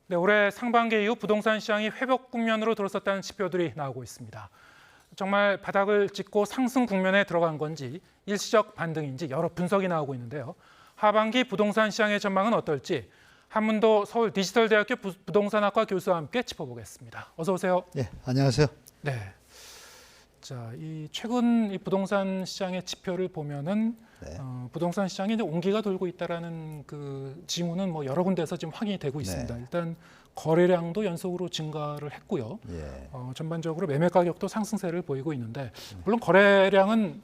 네, 올해 상반기 이후 부동산 시장이 회복 국면으로 들어섰다는 지표들이 나오고 있습니다. 정말 바닥을 찍고 상승 국면에 들어간 건지 일시적 반등인지 여러 분석이 나오고 있는데요. 하반기 부동산 시장의 전망은 어떨지 한문도 서울디지털대학교 부동산학과 교수와 함께 짚어보겠습니다. 어서 오세요. 네, 안녕하세요. 네. 자, 최근 이 부동산 시장의 지표를 보면은 부동산 시장에 이제 온기가 돌고 있다라는 그 징후는 뭐 여러 군데에서 지금 확인이 되고 있습니다. 일단 거래량도 연속으로 증가를 했고요. 전반적으로 매매 가격도 상승세를 보이고 있는데 물론 거래량은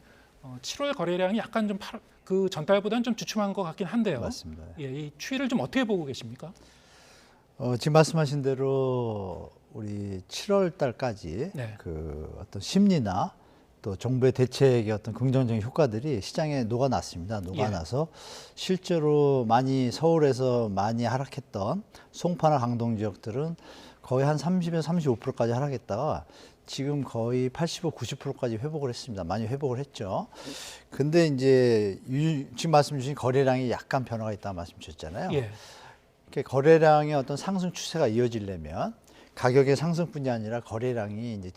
7월 거래량이 약간 좀 그 전달보다는 좀 주춤한 것 같긴 한데요. 맞습니다. 이 추이를 좀 어떻게 보고 계십니까? 지금 말씀하신 대로 우리 7월 달까지 그 어떤 심리나 또 정부의 대책의 어떤 긍정적인 효과들이 시장에 녹아났습니다. 녹아나서 실제로 서울에서 많이 하락했던 송파나 강동 지역들은 거의 한 30에서 35%까지 하락했다가 지금 거의 85, 90%까지 회복을 했습니다. 많이 회복을 했죠. 근데 이제 지금 말씀 주신 거래량이 약간 변화가 있다고 말씀 주셨잖아요. 거래량의 어떤 상승 추세가 이어지려면 가격의 상승뿐이 아니라 거래량이 이제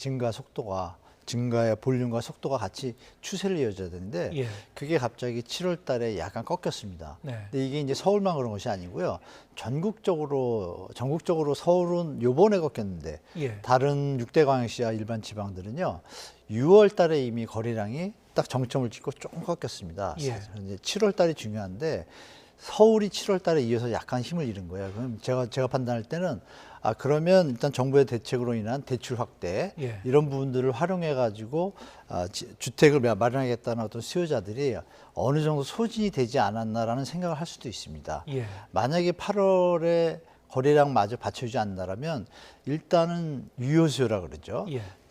증가의 볼륨과 속도가 같이 추세를 이어져야 되는데 그게 갑자기 7월 달에 약간 꺾였습니다. 근데 이게 이제 서울만 그런 것이 아니고요. 전국적으로 서울은 요번에 꺾였는데 다른 6대 광역시와 일반 지방들은요. 6월 달에 이미 거래량이 딱 정점을 찍고 조금 꺾였습니다. 이제 7월 달이 중요한데 서울이 7월 달에 이어서 약간 힘을 잃은 거예요. 그럼 제가 판단할 때는 그러면 일단 정부의 대책으로 인한 대출 확대 이런 부분들을 활용해 가지고 주택을 마련하겠다는 어떤 수요자들이 어느 정도 소진이 되지 않았나라는 생각을 할 수도 있습니다. 만약에 8월에 거래량마저 받쳐주지 않는다면 일단은 유효 수요라 그러죠.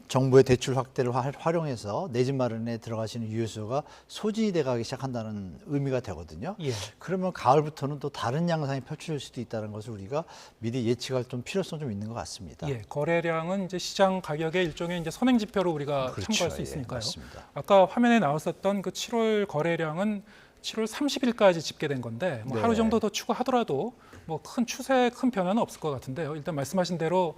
정부의 대출 확대를 활용해서 내 집 마련에 들어가시는 유효수요가 소진이 돼가기 시작한다는 의미가 되거든요. 그러면 가을부터는 또 다른 양상이 펼쳐질 수도 있다는 것을 우리가 미리 예측할 좀 필요성 좀 있는 것 같습니다. 거래량은 이제 시장 가격의 일종의 이제 선행 지표로 우리가 참고할 수 있으니까요. 맞습니다. 아까 화면에 나왔었던 그 7월 거래량은 7월 30일까지 집계된 건데 뭐 하루 정도 더 추가하더라도 뭐 큰 변화는 없을 것 같은데요. 일단 말씀하신 대로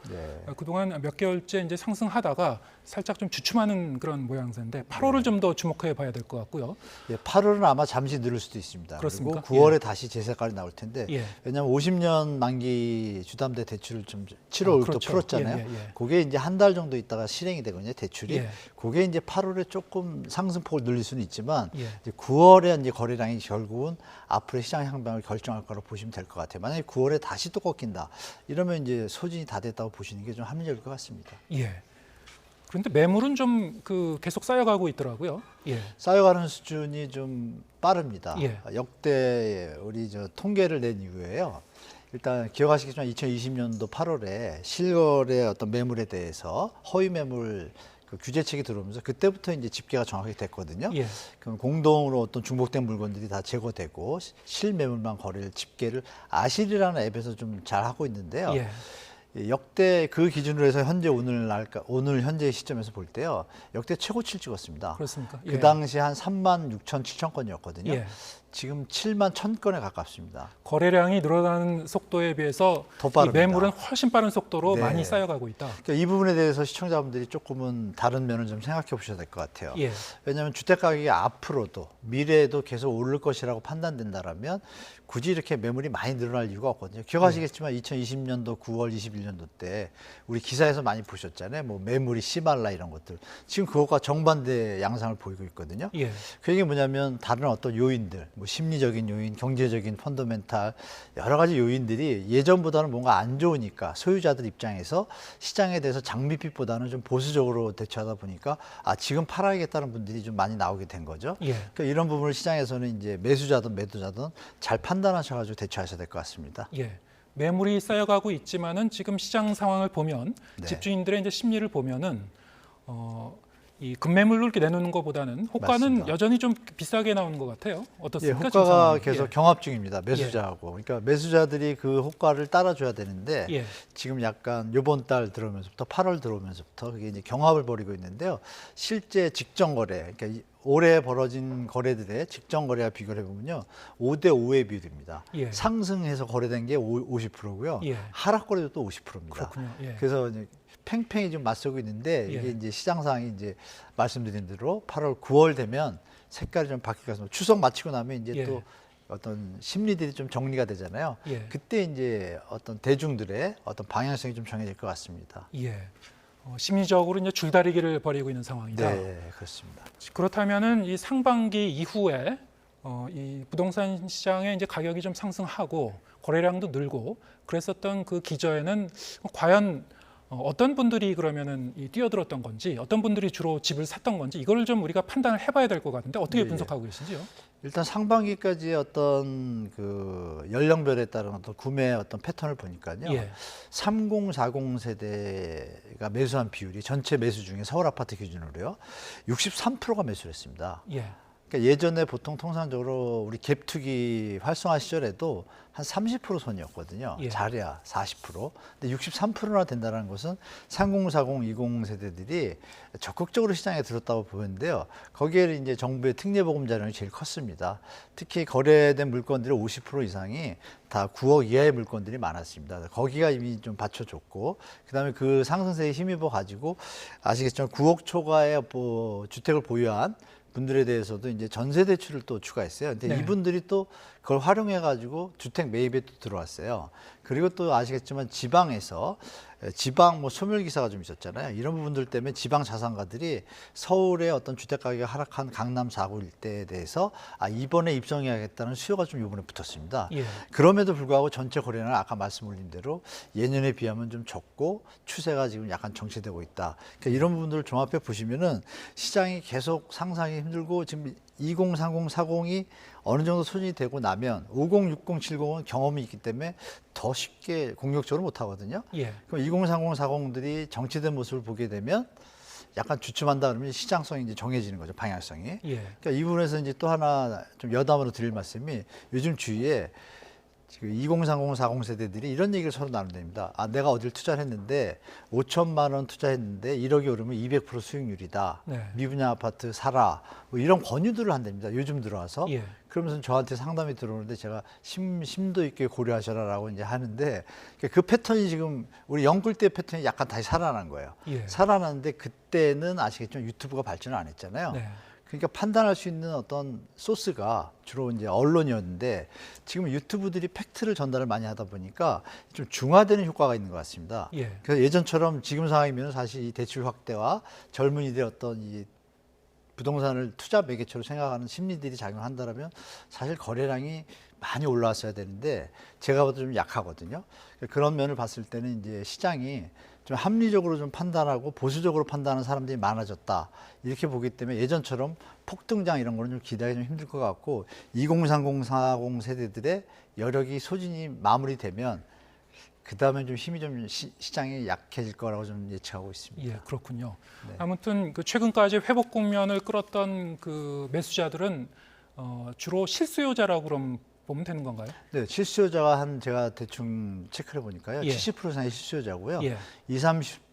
그동안 몇 개월째 이제 상승하다가 살짝 좀 주춤하는 그런 모양새인데 8월을 좀 더 주목해 봐야 될 것 같고요. 8월은 아마 잠시 늘을 수도 있습니다. 그렇습니까? 그리고 9월에 다시 제세가를 나올 텐데 왜냐하면 50년 만기 주담대 대출을 좀 7월 또 풀었잖아요. 그게 이제 한 달 정도 있다가 실행이 되거든요. 대출이. 그게 이제 8월에 조금 상승폭을 늘릴 수는 있지만 이제 9월에 이제 거래량이 결국은 앞으로의 시장 향방을 결정할 거라고 보시면 될 것 같아요. 만약에 9월에 다시 또 꺾인다. 이러면 이제 소진이 다 됐다고 보시는 게 좀 합리적일 것 같습니다. 그런데 매물은 좀 계속 쌓여가고 있더라고요. 쌓여가는 수준이 좀 빠릅니다. 역대 우리 통계를 낸 이후에요. 일단 기억하시겠지만 2020년도 8월에 실거래 어떤 매물에 대해서 허위 매물 규제책이 들어오면서 그때부터 이제 집계가 정확하게 됐거든요. 그럼 공동으로 어떤 중복된 물건들이 다 제거되고 실매물만 거래를 집계를 아실이라는 앱에서 좀 잘 하고 있는데요. 역대 그 기준으로 해서 오늘 현재 시점에서 볼 때요. 역대 최고치를 찍었습니다. 그렇습니까? 그 당시 한 36,700건이었거든요. 지금 71,000건에 가깝습니다. 거래량이 늘어나는 속도에 비해서 더 빠릅니다. 이 매물은 훨씬 빠른 속도로 많이 쌓여가고 있다. 그러니까 이 부분에 대해서 시청자분들이 조금은 다른 면을 좀 생각해 보셔야 될 것 같아요. 왜냐하면 주택 가격이 앞으로도 미래에도 계속 오를 것이라고 판단된다라면 굳이 이렇게 매물이 많이 늘어날 이유가 없거든요. 기억하시겠지만 2020년도 9월 21년도 때 우리 기사에서 많이 보셨잖아요. 뭐 매물이 씨발라 이런 것들. 지금 그것과 정반대 양상을 보이고 있거든요. 그게 뭐냐면 다른 어떤 요인들, 뭐 심리적인 요인, 경제적인 펀더멘탈 여러 가지 요인들이 예전보다는 뭔가 안 좋으니까 소유자들 입장에서 시장에 대해서 장밋빛보다는 좀 보수적으로 대처하다 보니까 지금 팔아야겠다는 분들이 좀 많이 나오게 된 거죠. 그러니까 이런 부분을 시장에서는 이제 매수자든 매도자든 잘 판단하셔가지고 대처하셔야 될 것 같습니다. 매물이 쌓여가고 있지만은 지금 시장 상황을 보면 집주인들의 이제 심리를 보면은 이 급매물로 이렇게 내놓는 것보다는 호가는 맞습니다. 여전히 좀 비싸게 나오는 것 같아요. 예, 어떻습니까? 지금 호가가 상황이? 계속 예. 경합 중입니다. 매수자하고. 그러니까 매수자들이 그 호가를 따라줘야 되는데 예. 지금 약간 이번 달 들어오면서부터 8월 들어오면서부터 그게 이제 경합을 벌이고 있는데요. 실제 직전 거래, 그러니까 올해 벌어진 거래들의 직전 거래와 비교를 해보면요, 5대 5의 비율입니다. 예. 상승해서 거래된 게 50%고요, 예. 하락 거래도 또 50%입니다. 그렇군요. 예. 그래서 이제 팽팽히 좀 맞서고 있는데 예. 이게 이제 시장 상황이 이제 말씀드린 대로 8월, 9월 되면 색깔이 좀 바뀌게 해서 추석 마치고 나면 이제 예. 또 어떤 심리들이 좀 정리가 되잖아요. 예. 그때 이제 어떤 대중들의 어떤 방향성이 좀 정해질 것 같습니다. 예. 심리적으로 이제 줄다리기를 벌이고 있는 상황이다. 네, 그렇습니다. 그렇다면은 이 상반기 이후에 이 부동산 시장의 이제 가격이 좀 상승하고 거래량도 늘고 그랬었던 그 기저에는 과연 어떤 분들이 그러면은 뛰어들었던 건지, 어떤 분들이 주로 집을 샀던 건지 이걸 좀 우리가 판단을 해봐야 될 것 같은데 어떻게 예. 분석하고 계신지요? 일단 상반기까지의 어떤 그 연령별에 따른 어떤 구매 어떤 패턴을 보니까요. 예. 30, 40 세대가 매수한 비율이 전체 매수 중에 서울 아파트 기준으로요, 63%가 매수를 했습니다. 예. 그러니까 예전에 보통 통상적으로 우리 갭투기 활성화 시절에도 한 30% 선이었거든요. 예. 잘해야 40%. 근데 63%나 된다는 것은 30, 40, 20 세대들이 적극적으로 시장에 들었다고 보는데요. 거기에 이제 정부의 특례보금 자령이 제일 컸습니다. 특히 거래된 물건들의 50% 이상이 다 9억 이하의 물건들이 많았습니다. 거기가 이미 좀 받쳐줬고, 그다음에 그 상승세에 힘입어 가지고 아시겠지만 9억 초과의 주택을 보유한 분들에 대해서도 이제 전세 대출을 또 추가했어요. 근데 네. 이분들이 또 그걸 활용해 가지고 주택 매입에 또 들어왔어요. 그리고 또 아시겠지만 지방에서 지방 소멸 기사가 좀 있었잖아요. 이런 부분들 때문에 지방 자산가들이 서울의 어떤 주택 가격이 하락한 강남 4구 일대에 대해서 이번에 입성해야겠다는 수요가 좀 이번에 붙었습니다. 예. 그럼에도 불구하고 전체 거래는 아까 말씀 올린 대로 예년에 비하면 좀 적고 추세가 지금 약간 정체되고 있다. 그러니까 이런 부분들을 종합해 보시면은 시장이 계속 상상이 힘들고 지금 20, 30, 40이 어느 정도 소진이 되고 나면 50, 60, 70은 경험이 있기 때문에 더 쉽게 공격적으로 못 하거든요. 예. 그럼 20, 30, 40들이 정체된 모습을 보게 되면 약간 주춤한다 그러면 시장성이 이제 정해지는 거죠, 방향성이. 예. 그러니까 이 부분에서 이제 또 하나 좀 여담으로 드릴 말씀이, 요즘 주위에 지금 20, 30, 40 세대들이 이런 얘기를 서로 나눈답니다. 내가 어딜 투자를 했는데 5천만 원 투자했는데 1억이 오르면 200% 수익률이다. 네. 미분양 아파트 사라. 뭐 이런 권유들을 한답니다. 요즘 들어와서. 예. 그러면서 저한테 상담이 들어오는데 제가 심도 있게 고려하셔라라고 이제 하는데, 그 패턴이 지금 우리 영끌 때 패턴이 약간 다시 살아난 거예요. 예. 살아났는데 그때는 아시겠지만 유튜브가 발전을 안 했잖아요. 네. 그러니까 판단할 수 있는 어떤 소스가 주로 이제 언론이었는데, 지금 유튜브들이 팩트를 전달을 많이 하다 보니까 좀 중화되는 효과가 있는 것 같습니다. 예. 그래서 예전처럼 지금 상황이면 사실 이 대출 확대와 젊은이들의 어떤 이 부동산을 투자 매개체로 생각하는 심리들이 작용한다라면 사실 거래량이 많이 올라왔어야 되는데 제가 봐도 좀 약하거든요. 그런 면을 봤을 때는 이제 시장이 좀 합리적으로 좀 판단하고 보수적으로 판단하는 사람들이 많아졌다, 이렇게 보기 때문에 예전처럼 폭등장 이런 거는 좀 기대하기 좀 힘들 것 같고, 20, 30, 40 세대들의 여력이 소진이 마무리되면 그 다음에 좀 힘이 좀 시장이 약해질 거라고 좀 예측하고 있습니다. 예, 그렇군요. 네. 아무튼 그 최근까지 회복 국면을 끌었던 그 매수자들은 주로 실수요자라고 그럼 보면 되는 건가요? 네, 실수요자가 제가 대충 체크를 해보니까요, 예. 70% 이상이 실수요자고요. 예. 20,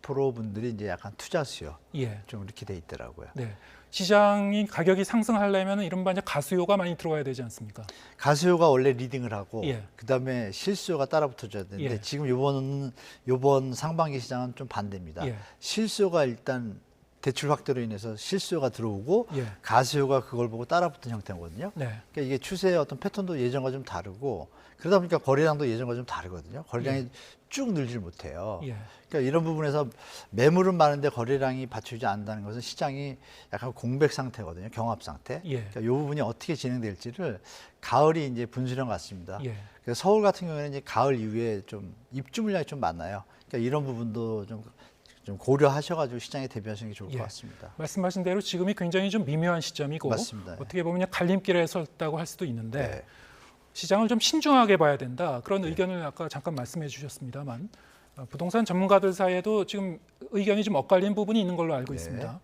30% 분들이 이제 약간 투자 수요 예. 좀 이렇게 돼 있더라고요. 네. 시장이 가격이 상승하려면 이른바 이제 가수요가 많이 들어와야 되지 않습니까? 가수요가 원래 리딩을 하고 예. 그다음에 실수요가 따라 붙어줘야 되는데 예. 지금 이번 상반기 시장은 좀 반대입니다. 예. 실수요가 일단 대출 확대로 인해서 실수요가 들어오고 예. 가수요가 그걸 보고 따라붙은 형태거든요. 네. 그러니까 이게 추세의 어떤 패턴도 예전과 좀 다르고, 그러다 보니까 거래량도 예전과 좀 다르거든요. 거래량이 쭉 늘질 못해요. 예. 그러니까 이런 부분에서 매물은 많은데 거래량이 받쳐주지 않는다는 것은 시장이 약간 공백 상태거든요. 경합 상태. 예. 그러니까 이 부분이 어떻게 진행될지를 가을이 이제 분수령 같습니다. 예. 그래서 서울 같은 경우에는 이제 가을 이후에 좀 입주 물량이 좀 많아요. 그러니까 이런 부분도 좀 고려하셔가지고 시장에 대비하시는 게 좋을 예. 것 같습니다. 말씀하신 대로 지금이 굉장히 좀 미묘한 시점이고 맞습니다. 어떻게 보면 갈림길에 섰다고 할 수도 있는데 네. 시장을 좀 신중하게 봐야 된다. 그런 의견을 아까 잠깐 말씀해 주셨습니다만 부동산 전문가들 사이에도 지금 의견이 좀 엇갈린 부분이 있는 걸로 알고 네. 있습니다.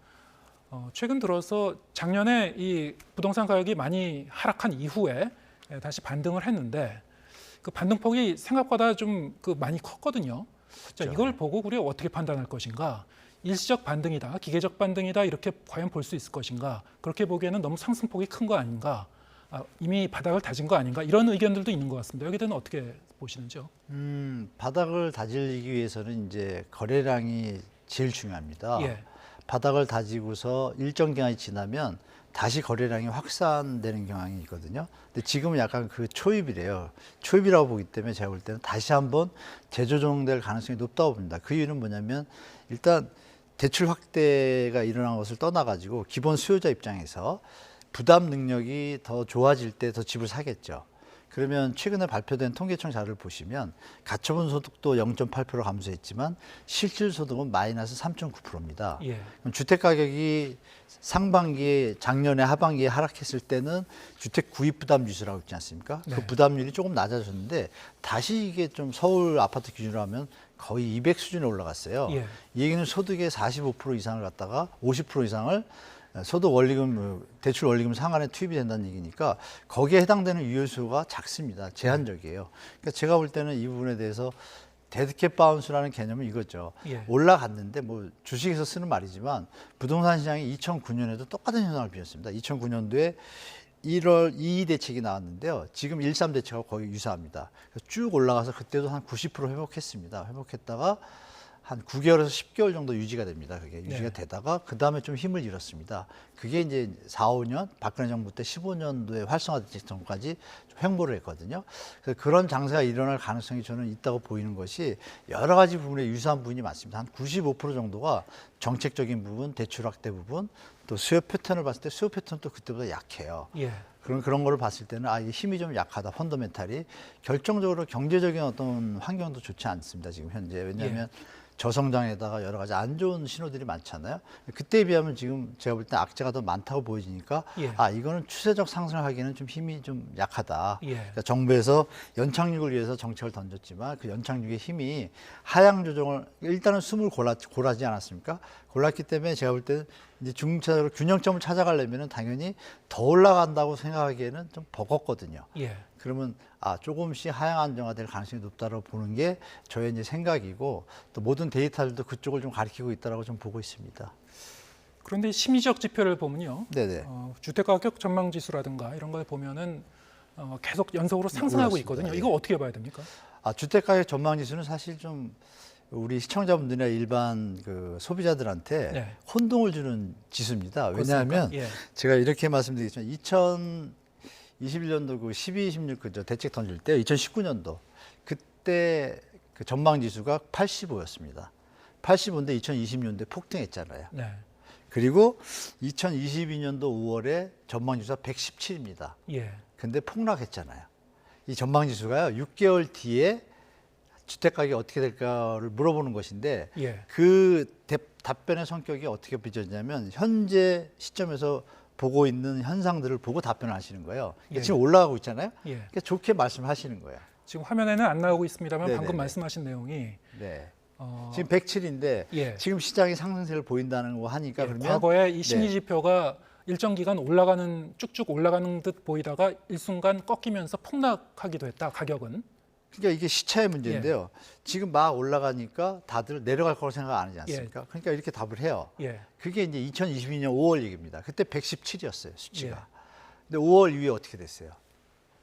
최근 들어서 작년에 이 부동산 가격이 많이 하락한 이후에 다시 반등을 했는데 그 반등폭이 생각보다 좀 많이 컸거든요. 자, 그렇죠. 이걸 보고 우리가 어떻게 판단할 것인가? 일시적 반등이다, 기계적 반등이다 이렇게 과연 볼 수 있을 것인가? 그렇게 보기에는 너무 상승폭이 큰 거 아닌가? 이미 바닥을 다진 거 아닌가? 이런 의견들도 있는 것 같습니다. 여기 대해서는 어떻게 보시는지요? 바닥을 다지기 위해서는 이제 거래량이 제일 중요합니다. 예. 바닥을 다지고서 일정 기간이 지나면 다시 거래량이 확산되는 경향이 있거든요. 근데 지금은 약간 그 초입이래요. 초입이라고 보기 때문에 제가 볼 때는 다시 한번 재조정될 가능성이 높다고 봅니다. 그 이유는 뭐냐면 일단 대출 확대가 일어난 것을 떠나가지고 기본 수요자 입장에서 부담 능력이 더 좋아질 때 더 집을 사겠죠. 그러면 최근에 발표된 통계청 자료를 보시면 가처분 소득도 0.8% 감소했지만 실질 소득은 마이너스 3.9%입니다. 예. 주택 가격이 상반기에 작년에 하반기에 하락했을 때는 주택 구입 부담 지수라고 있지 않습니까? 네. 그 부담률이 조금 낮아졌는데 다시 이게 좀 서울 아파트 기준으로 하면 거의 200 수준에 올라갔어요. 예. 이 얘기는 소득의 45% 이상을 갖다가 50% 이상을 소득 원리금, 대출 원리금 상한에 투입이 된다는 얘기니까 거기에 해당되는 유효수가 작습니다. 제한적이에요. 그러니까 제가 볼 때는 이 부분에 대해서 데드캣 바운스라는 개념은 이거죠. 예. 올라갔는데 뭐 주식에서 쓰는 말이지만 부동산 시장이 2009년에도 똑같은 현상을 빚었습니다. 2009년도에 1월 2 대책이 나왔는데요. 지금 13 대책하고 거의 유사합니다. 쭉 올라가서 그때도 한 90% 회복했습니다. 회복했다가 한 9개월에서 10개월 정도 유지가 됩니다. 그게 유지가 네. 되다가 그 다음에 좀 힘을 잃었습니다. 그게 이제 4, 5년 박근혜 정부 때 15년도에 활성화되기 전까지 좀 횡보를 했거든요. 그래서 그런 장세가 일어날 가능성이 저는 있다고 보이는 것이 여러 가지 부분에 유사한 부분이 많습니다. 한 95% 정도가 정책적인 부분, 대출 확대 부분, 또 수요 패턴을 봤을 때 수요 패턴도 그때보다 약해요. 예. 그런 거를 봤을 때는 이게 힘이 좀 약하다, 펀더멘탈이. 결정적으로 경제적인 어떤 환경도 좋지 않습니다, 지금 현재. 왜냐하면 저성장에다가 여러 가지 안 좋은 신호들이 많잖아요. 그때에 비하면 지금 제가 볼 때 악재가 더 많다고 보여지니까 예. 이거는 추세적 상승을 하기에는 좀 힘이 좀 약하다. 예. 그러니까 정부에서 연착륙을 위해서 정책을 던졌지만 그 연착륙의 힘이 하향 조정을 일단은 숨을 골라지 않았습니까? 골랐기 때문에 제가 볼 때는 이제 중차적으로 균형점을 찾아가려면은 당연히 더 올라간다고 생각하기에는 좀 버겁거든요. 예. 그러면 조금씩 하향 안정화될 가능성이 높다고 보는 게 저의 이제 생각이고 또 모든 데이터들도 그쪽을 좀 가리키고 있다라고 좀 보고 있습니다. 그런데 심리적 지표를 보면요. 네네. 주택가격 전망 지수라든가 이런 걸 보면은 계속 연속으로 상승하고 올랐습니다. 있거든요. 예. 이거 어떻게 봐야 됩니까? 주택가격 전망 지수는 사실 좀 우리 시청자분들이나 일반 그 소비자들한테 네. 혼동을 주는 지수입니다. 왜냐하면 예. 제가 이렇게 말씀드리겠지만 2021년도 그 12, 16 그저 대책 던질 때 2019년도 그때 그 전망 지수가 85였습니다. 85인데 2020년도에 폭등했잖아요. 네. 그리고 2022년도 5월에 전망 지수가 117입니다. 예. 근데 폭락했잖아요. 이 전망 지수가요. 6개월 뒤에 주택 가격이 어떻게 될까를 물어보는 것인데 예. 그 답변의 성격이 어떻게 빚어지냐면 현재 시점에서 보고 있는 현상들을 보고 답변을 하시는 거예요. 그러니까 예. 지금 올라가고 있잖아요. 예. 그러니까 좋게 말씀하시는 거예요. 지금 화면에는 안 나오고 있습니다만 네네네. 방금 말씀하신 내용이 네. 어, 지금 107인데 예. 지금 시장이 상승세를 보인다는 거 하니까 그러면 과거에 이 심리 네. 지표가 일정 기간 쭉쭉 올라가는 듯 보이다가 일순간 꺾이면서 폭락하기도 했다. 가격은. 그러니까 이게 시차의 문제인데요. 지금 막 올라가니까 다들 내려갈 거라고 생각 안 하지 않습니까? 그러니까 이렇게 답을 해요. 예. 그게 이제 2022년 5월 얘기입니다. 그때 117이었어요, 수치가. 예. 근데 5월 이후에 어떻게 됐어요?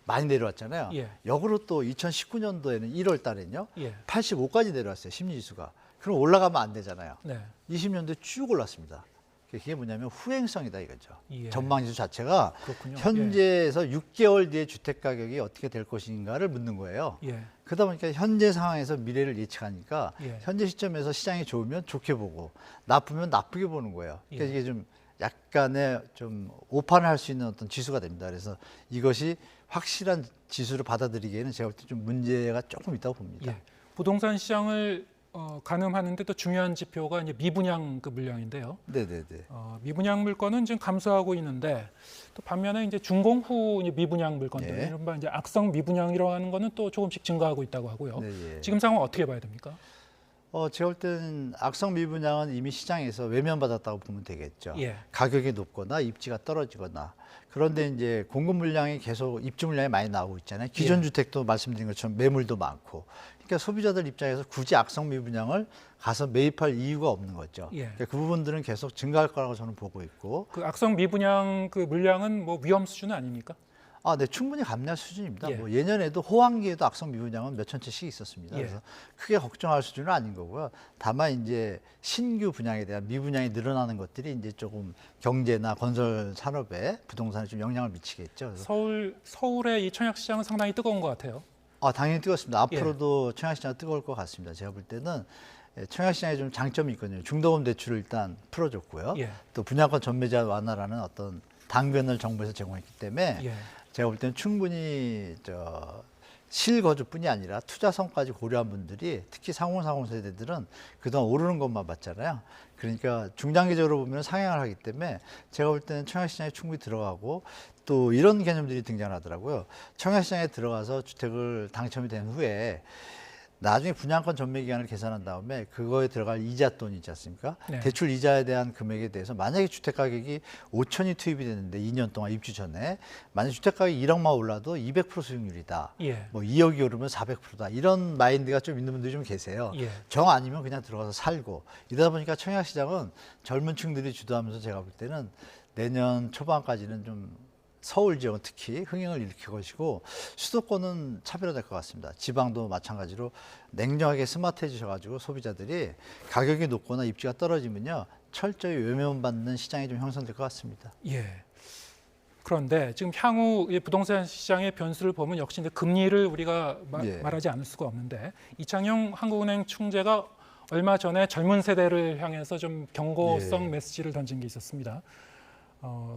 많이 내려왔잖아요. 예. 역으로 또 2019년도에는 1월 달에는요. 예. 85까지 내려왔어요, 심리지수가. 그럼 올라가면 안 되잖아요. 네. 20년도에 쭉 올랐습니다. 그게 뭐냐면 후행성이다 이거죠. 예. 전망지수 자체가 그렇군요. 현재에서 6개월 뒤에 주택 가격이 어떻게 될 것인가를 묻는 거예요. 예. 그러다 보니까 현재 상황에서 미래를 예측하니까 예. 현재 시점에서 시장이 좋으면 좋게 보고 나쁘면 나쁘게 보는 거예요. 그러니까 예. 이게 좀 약간의 좀 오판을 할 수 있는 어떤 지수가 됩니다. 그래서 이것이 확실한 지수를 받아들이기에는 제가 볼 때 좀 문제가 조금 있다고 봅니다. 예. 부동산 시장을 가늠하는데 또 중요한 지표가 이제 미분양 그 물량인데요. 네네네. 미분양 물건은 지금 감소하고 있는데 또 반면에 이제 준공 후 이제 미분양 물건들, 예. 이른바 이제 악성 미분양이라고 하는 거는 또 조금씩 증가하고 있다고 하고요. 네, 예. 지금 상황 어떻게 봐야 됩니까? 제가 볼 때는 악성 미분양은 이미 시장에서 외면받았다고 보면 되겠죠. 예. 가격이 높거나 입지가 떨어지거나. 그런데 이제 공급 물량이 계속 입주 물량이 많이 나오고 있잖아요. 기존 예. 주택도 말씀드린 것처럼 매물도 많고. 그러니까 소비자들 입장에서 굳이 악성 미분양을 가서 매입할 이유가 없는 거죠. 예. 그러니까 그 부분들은 계속 증가할 거라고 저는 보고 있고. 그 악성 미분양 그 물량은 뭐 위험 수준은 아닙니까? 네, 충분히 감내할 수준입니다. 예. 뭐 예년에도 호황기에도 악성 미분양은 몇천 채씩 있었습니다. 예. 그래서 크게 걱정할 수준은 아닌 거고요. 다만 이제 신규 분양에 대한 미분양이 늘어나는 것들이 이제 조금 경제나 건설 산업에 부동산에 좀 영향을 미치겠죠. 그래서 서울의 이 청약 시장은 상당히 뜨거운 것 같아요. 당연히 뜨겁습니다. 앞으로도 청약시장은 뜨거울 것 같습니다. 제가 볼 때는 청약시장에 좀 장점이 있거든요. 중도금 대출을 일단 풀어줬고요. 예. 또 분양권 전매자 완화라는 어떤 당변을 정부에서 제공했기 때문에 예. 제가 볼 때는 충분히 실거주뿐이 아니라 투자성까지 고려한 분들이 특히 상호 세대들은 그동안 오르는 것만 봤잖아요. 그러니까 중장기적으로 보면 상향을 하기 때문에 제가 볼 때는 청약시장에 충분히 들어가고 또 이런 개념들이 등장하더라고요. 청약시장에 들어가서 주택을 당첨이 된 후에 나중에 분양권 전매 기간을 계산한 다음에 그거에 들어갈 이자 돈이 있지 않습니까? 네. 대출 이자에 대한 금액에 대해서 만약에 주택 가격이 5천이 투입이 됐는데 2년 동안 입주 전에 만약 주택 가격이 1억만 올라도 200% 수익률이다. 예. 뭐 2억이 오르면 400%다. 이런 마인드가 좀 있는 분들이 좀 계세요. 예. 정 아니면 그냥 들어가서 살고 이러다 보니까 청약 시장은 젊은 층들이 주도하면서 제가 볼 때는 내년 초반까지는 좀 서울 지역은 특히 흥행을 일으킬 것이고 수도권은 차별화될 것 같습니다. 지방도 마찬가지로 냉정하게 스마트해지셔가지고 소비자들이 가격이 높거나 입지가 떨어지면요 철저히 외면받는 시장이 좀 형성될 것 같습니다. 예. 그런데 지금 향후 이 부동산 시장의 변수를 보면 역시 이제 금리를 우리가 예. 말하지 않을 수가 없는데 이창용 한국은행 총재가 얼마 전에 젊은 세대를 향해서 좀 경고성 예. 메시지를 던진 게 있었습니다.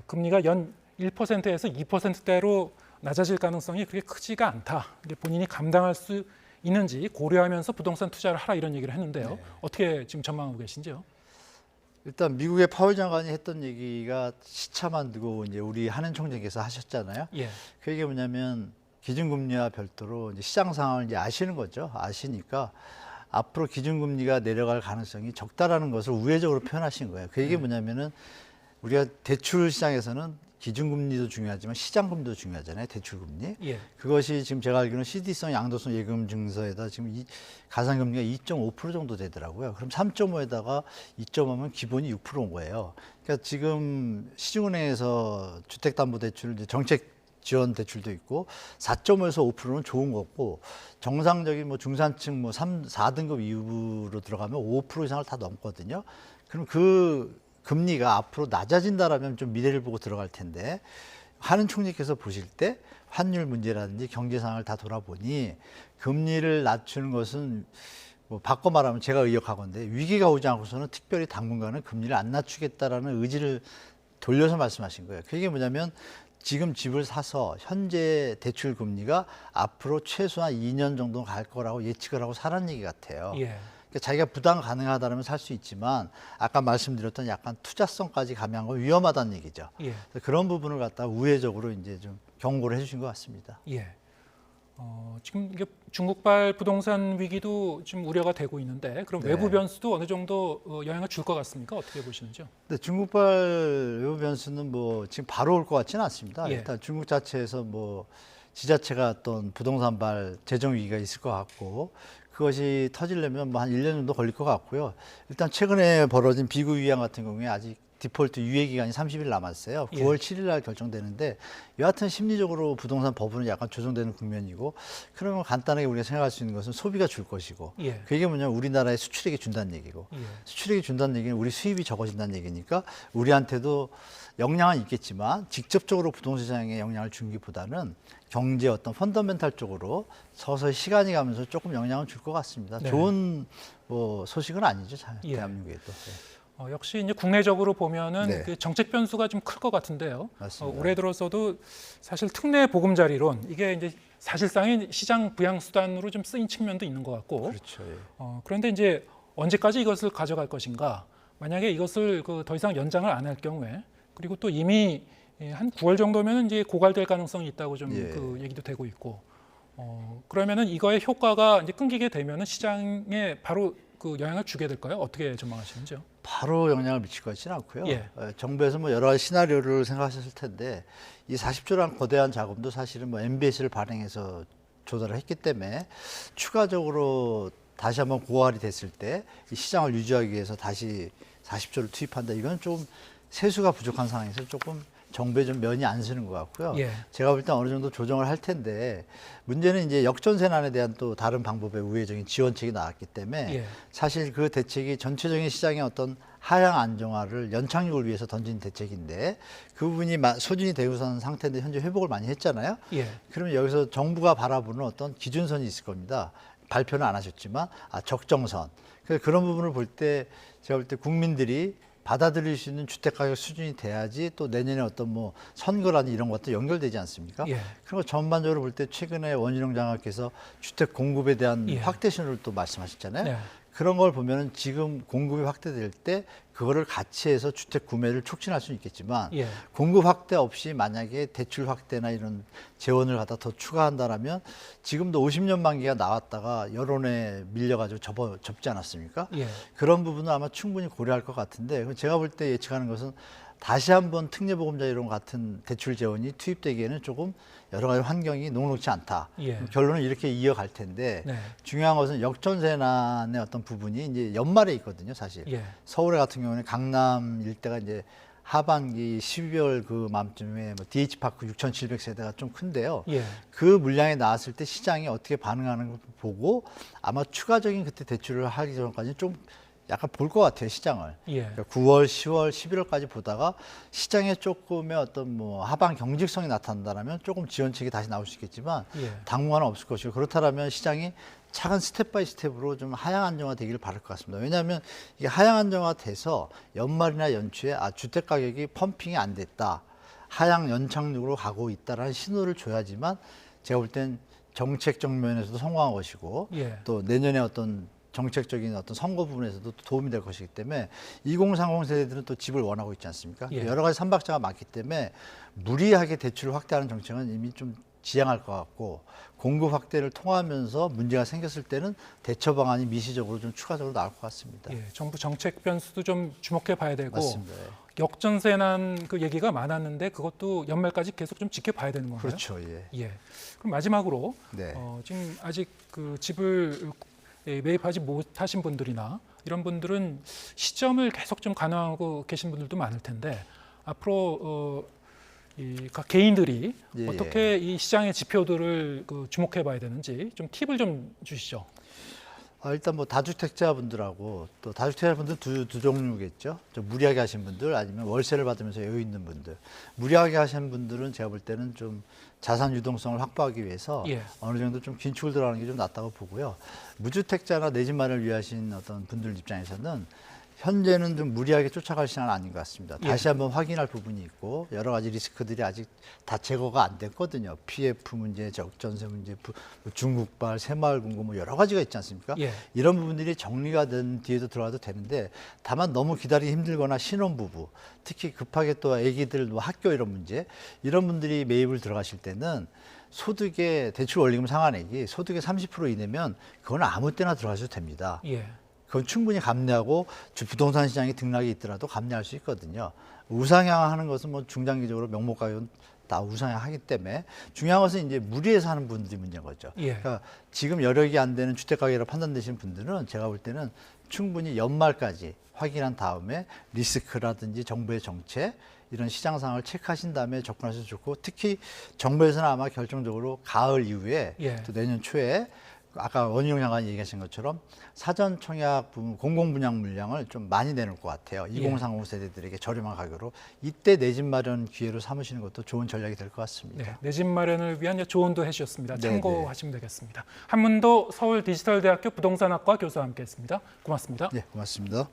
금리가 연 1%에서 2%대로 낮아질 가능성이 그렇게 크지가 않다. 본인이 감당할 수 있는지 고려하면서 부동산 투자를 하라 이런 얘기를 했는데요. 네. 어떻게 지금 전망하고 계신지요? 일단 미국의 파월 장관이 했던 얘기가 시차만 두고 이제 우리 한은 총재께서 하셨잖아요. 예. 그 얘기가 뭐냐면 기준금리와 별도로 이제 시장 상황을 이제 아시는 거죠. 아시니까 앞으로 기준금리가 내려갈 가능성이 적다라는 것을 우회적으로 표현하신 거예요. 그 얘기 뭐냐면은 우리가 대출 시장에서는 기준금리도 중요하지만 시장금리도 중요하잖아요. 대출금리. 예. 그것이 지금 제가 알기로는 CD성 양도성 예금 증서에다 지금 가산금리가 2.5% 정도 되더라고요. 그럼 3.5에다가 2.5면 기본이 6%인 거예요. 그러니까 지금 시중은행에서 주택담보대출 정책 지원 대출도 있고 4.5에서 5%는 좋은 거고 정상적인 뭐 중산층 뭐 3, 4등급 이후로 들어가면 5% 이상을 다 넘거든요. 그럼 그 금리가 앞으로 낮아진다라면 좀 미래를 보고 들어갈 텐데 한은 총리께서 보실 때 환율 문제라든지 경제 상황을 다 돌아보니 금리를 낮추는 것은 뭐 바꿔 말하면 제가 의역하건데 위기가 오지 않고서는 특별히 당분간은 금리를 안 낮추겠다라는 의지를 돌려서 말씀하신 거예요. 그게 뭐냐면 지금 집을 사서 현재 대출 금리가 앞으로 최소한 2년 정도 갈 거라고 예측을 하고 사라는 얘기 같아요. 예. 그러니까 자기가 부담 가능하다면 살 수 있지만 아까 말씀드렸던 약간 투자성까지 가미한 건 위험하다는 얘기죠. 예. 그런 부분을 갖다 우회적으로 이제 좀 경고를 해주신 것 같습니다. 예. 지금 이게 중국발 부동산 위기도 좀 우려가 되고 있는데 그럼 네. 외부 변수도 어느 정도 영향을 줄 것 같습니까? 어떻게 보시는지요? 근데 중국발 외부 변수는 뭐 지금 바로 올 것 같지는 않습니다. 예. 일단 중국 자체에서 뭐 지자체가 어떤 부동산발 재정 위기가 있을 것 같고 그것이 터지려면 뭐 한 1년 정도 걸릴 것 같고요. 일단 최근에 벌어진 비구 위안 같은 경우에 아직 디폴트 유예 기간이 30일 남았어요. 9월 7일 날 결정되는데 여하튼 심리적으로 부동산 버블은 약간 조정되는 국면이고 그러면 간단하게 우리가 생각할 수 있는 것은 소비가 줄 것이고 예. 그게 뭐냐면 우리나라의 수출액이 준다는 얘기고 예. 수출액이 준다는 얘기는 우리 수입이 적어진다는 얘기니까 우리한테도 영향은 있겠지만 직접적으로 부동산 시장에 영향을 주기보다는 경제 어떤 펀더멘탈 쪽으로 서서히 시간이 가면서 조금 영향을 줄 것 같습니다. 네. 좋은 뭐 소식은 아니죠, 예. 대한민국에도. 네. 역시 이제 국내적으로 보면은 네. 그 정책 변수가 좀 클 것 같은데요. 맞습니다. 올해 들어서도 사실 특례 보금자리론 이게 이제 사실상의 시장 부양 수단으로 좀 쓰인 측면도 있는 것 같고. 그렇죠. 예. 그런데 이제 언제까지 이것을 가져갈 것인가? 만약에 이것을 더 이상 연장을 안 할 경우에 그리고 또 이미 한 9월 정도면 이제 고갈될 가능성이 있다고 좀 예. 그 얘기도 되고 있고. 그러면은 이거의 효과가 이제 끊기게 되면은 시장에 바로 그 영향을 주게 될까요? 어떻게 전망하시는지요? 바로 영향을 미칠 것이는 않고요. 예. 정부에서 뭐 여러 가지 시나리오를 생각하셨을 텐데 이 40조라는 거대한 자금도 사실은 뭐 MBS를 발행해서 조달을 했기 때문에 추가적으로 다시 한번 고갈이 됐을 때 이 시장을 유지하기 위해서 다시 40조를 투입한다. 이건 좀 세수가 부족한 상황에서 조금 정부에 좀 면이 안 서는 것 같고요. 예. 제가 볼 때 어느 정도 조정을 할 텐데 문제는 이제 역전세난에 대한 또 다른 방법의 우회적인 지원책이 나왔기 때문에 예. 사실 그 대책이 전체적인 시장의 어떤 하향 안정화를 연착륙을 위해서 던진 대책인데 그 부분이 소진이 되고선 상태인데 현재 회복을 많이 했잖아요. 예. 그러면 여기서 정부가 바라보는 어떤 기준선이 있을 겁니다. 발표는 안 하셨지만 적정선. 그래서 그런 부분을 볼 때 제가 볼 때 국민들이 받아들일 수 있는 주택가격 수준이 돼야지 또 내년에 어떤 뭐 선거라든지 이런 것도 연결되지 않습니까? 예. 그리고 전반적으로 볼 때 최근에 원희룡 장관께서 주택 공급에 대한 예. 확대 신호를 또 말씀하셨잖아요. 네. 그런 걸 보면은 지금 공급이 확대될 때 그거를 같이 해서 주택 구매를 촉진할 수는 있겠지만 예. 공급 확대 없이 만약에 대출 확대나 이런 재원을 갖다 더 추가한다라면 지금도 50년 만기가 나왔다가 여론에 밀려가지고 접지 않았습니까? 예. 그런 부분은 아마 충분히 고려할 것 같은데 제가 볼 때 예측하는 것은 다시 한번 특례보금자 이론 같은 대출 재원이 투입되기에는 조금 여러 가지 환경이 녹록지 않다. 예. 결론은 이렇게 이어갈 텐데 네. 중요한 것은 역전세난의 어떤 부분이 이제 연말에 있거든요, 사실. 예. 서울에 같은 경우는 강남 일대가 이제 하반기 12월 그 맘쯤에 뭐 DH파크 6,700세대가 좀 큰데요. 예. 그 물량이 나왔을 때 시장이 어떻게 반응하는 걸 보고 아마 추가적인 그때 대출을 하기 전까지 좀 약간 볼 것 같아요, 시장을. 예. 그러니까 9월, 10월, 11월까지 보다가 시장에 조금의 어떤 뭐 하방 경직성이 나타난다면 조금 지원책이 다시 나올 수 있겠지만 예. 당분간은 없을 것이고 그렇다면 시장이 차근 스텝 바이 스텝으로 좀 하향 안정화 되기를 바랄 것 같습니다. 왜냐하면 이게 하향 안정화 돼서 연말이나 연초에 주택 가격이 펌핑이 안 됐다. 하향 연착륙으로 가고 있다라는 신호를 줘야지만 제가 볼 땐 정책적 면에서도 성공한 것이고 예. 또 내년에 어떤 정책적인 어떤 선거 부분에서도 도움이 될 것이기 때문에 2030 세대들은 또 집을 원하고 있지 않습니까? 예. 여러 가지 삼박자가 많기 때문에 무리하게 대출을 확대하는 정책은 이미 좀 지양할 것 같고 공급 확대를 통하면서 문제가 생겼을 때는 대처 방안이 미시적으로 좀 추가적으로 나올 것 같습니다. 예. 정부 정책 변수도 좀 주목해 봐야 되고 맞습니다. 역전세난 그 얘기가 많았는데 그것도 연말까지 계속 좀 지켜봐야 되는 건가요? 그렇죠. 예. 예. 그럼 마지막으로 네. 지금 아직 그 집을 매입하지 못하신 분들이나 이런 분들은 시점을 계속 좀 관망하고 계신 분들도 많을 텐데 앞으로 각 개인들이 예. 어떻게 이 시장의 지표들을 주목해 봐야 되는지 좀 팁을 좀 주시죠. 일단 뭐 다주택자분들하고 또 다주택자분들 두 종류겠죠. 좀 무리하게 하신 분들 아니면 월세를 받으면서 여유 있는 분들. 무리하게 하신 분들은 제가 볼 때는 좀 자산 유동성을 확보하기 위해서 예. 어느 정도 좀 긴축을 들어가는 게 좀 낫다고 보고요. 무주택자나 내 집 마련을 위하신 어떤 분들 입장에서는 현재는 좀 무리하게 쫓아갈 시장은 아닌 것 같습니다. 예. 다시 한번 확인할 부분이 있고 여러 가지 리스크들이 아직 다 제거가 안 됐거든요. PF 문제, 적전세 문제, 중국발, 새마을 금고 뭐 여러 가지가 있지 않습니까? 예. 이런 부분들이 정리가 된 뒤에도 들어가도 되는데 다만 너무 기다리기 힘들거나 신혼부부, 특히 급하게 또 아기들 뭐 학교 이런 문제 이런 분들이 매입을 들어가실 때는 소득의 대출 원리금 상환액이 소득의 30% 이내면 그건 아무 때나 들어가셔도 됩니다. 예. 그건 충분히 감내하고 부동산 시장이 등락이 있더라도 감내할 수 있거든요. 우상향하는 것은 뭐 중장기적으로 명목가격은 다 우상향하기 때문에 중요한 것은 이제 무리해서 하는 분들이 문제인 거죠. 예. 그러니까 지금 여력이 안 되는 주택가격이라고 판단되시는 분들은 제가 볼 때는 충분히 연말까지 확인한 다음에 리스크라든지 정부의 정책 이런 시장 상황을 체크하신 다음에 접근하셔도 좋고 특히 정부에서는 아마 결정적으로 가을 이후에 예. 또 내년 초에 아까 원희룡 장관이 얘기하신 것처럼 사전 청약 부분 공공 분양 물량을 좀 많이 내놓을 것 같아요. 2030 세대들에게 저렴한 가격으로 이때 내 집 마련 기회로 삼으시는 것도 좋은 전략이 될 것 같습니다. 네, 내 집 마련을 위한 조언도 해주셨습니다. 네, 참고하시면 되겠습니다. 한문도 서울디지털대학교 부동산학과 교수와 함께했습니다. 고맙습니다. 네, 고맙습니다.